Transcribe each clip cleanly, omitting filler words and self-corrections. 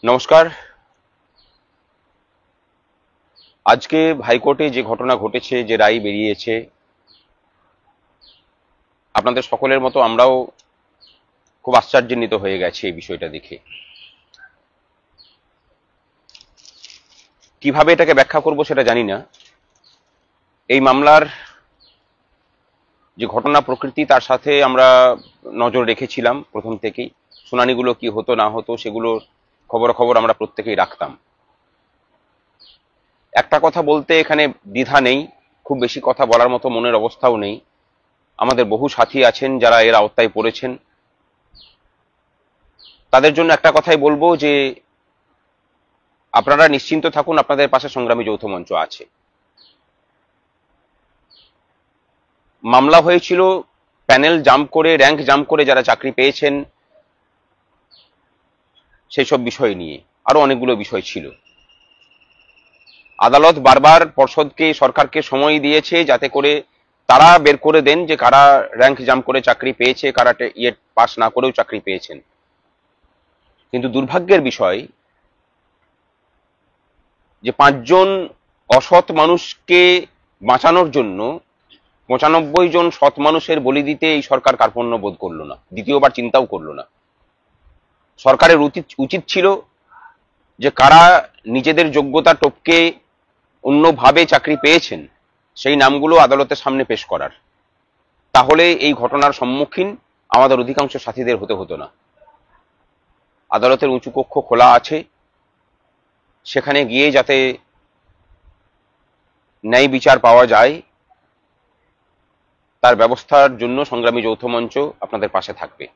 নমস্কার। আজকে হাইকোর্টে যে ঘটনা ঘটেছে, যে রায় বেরিয়েছে, আপনাদের সকলের মতো আমরাও খুব আশ্চর্যান্বিত হয়ে গেছি এই বিষয়টা দেখে। কিভাবে এটাকে ব্যাখ্যা করব সেটা জানি না। এই মামলার যে ঘটনা প্রকৃতি, তার সাথে আমরা নজর রেখেছিলাম প্রথম থেকেই। শুনানিগুলো কি হতো না হতো সেগুলোর খবর আমরা প্রত্যেকেই রাখতাম। একটা কথা বলতে এখানে দ্বিধা নেই, খুব বেশি কথা বলার মতো মনের অবস্থাও নেই। আমাদের বহু সাথী আছেন যারা এর আওতায় পড়েছেন। তাদের জন্য একটা কথাই বলবো যে আপনারা নিশ্চিন্ত থাকুন, আপনাদের পাশে সংগ্রামী যৌথ মঞ্চ আছে। মামলা হয়েছিল প্যানেল জাম্প করে, র্যাঙ্ক জাম্প করে যারা চাকরি পেয়েছেন সেই সব বিষয় নিয়ে। আরো অনেকগুলো বিষয় ছিল। আদালত বারবার পর্ষদকে, সরকারকে সময় দিয়েছে যাতে করে তারা বের করে দেন যে কারা র্যাঙ্ক জাম্প করে চাকরি পেয়েছে, কারা ইয়ে পাস না করেও চাকরি পেয়েছেন। কিন্তু দুর্ভাগ্যের বিষয় যে 5 জন অসৎ মানুষকে বাঁচানোর জন্য 95 জন সৎ মানুষের বলি দিতে এই সরকার কার্পণ্য বোধ করলো না, দ্বিতীয়বার চিন্তাও করলো না। সরকারের উচিত ছিল যে কারা নিজেদের যোগ্যতা টপকে অন্যভাবে চাকরি পেয়েছেন সেই নামগুলো আদালতের সামনে পেশ করার। তাহলে এই ঘটনার সম্মুখীন আমাদের অধিকাংশ সাথীদের হতে হতো না। আদালতের উঁচু কক্ষ খোলা আছে, সেখানে গিয়ে যাতে ন্যায় বিচার পাওয়া যায় তার ব্যবস্থার জন্য সংগ্রামী যৌথ মঞ্চ আপনাদের পাশে থাকবে।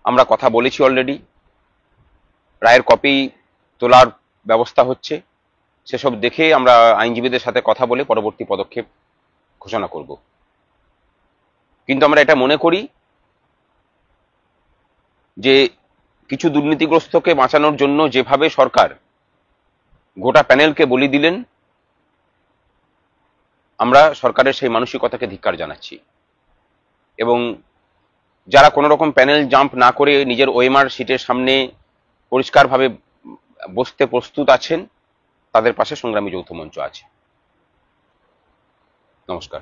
আমরা কথা বলেছি অলরেডি, রায়ের কপি তোলার ব্যবস্থা হচ্ছে। সেসব দেখে আমরা আইনজীবীদের সাথে কথা বলে পরবর্তী পদক্ষেপ ঘোষণা করব। কিন্তু আমরা এটা মনে করি যে কিছু দুর্নীতিগ্রস্তকে বাঁচানোর জন্য যেভাবে সরকার গোটা প্যানেলকে বলি দিলেন, আমরা সরকারের সেই মানসিকতাকে ধিক্কার জানাচ্ছি। এবং যারা কোনো রকম প্যানেল জাম্প না করে নিজের ওএমআর সিটের সামনে পরিষ্কারভাবে বসতে প্রস্তুত আছেন, তাদের পাশে সংগ্রামী যৌথ মঞ্চ আছে। নমস্কার।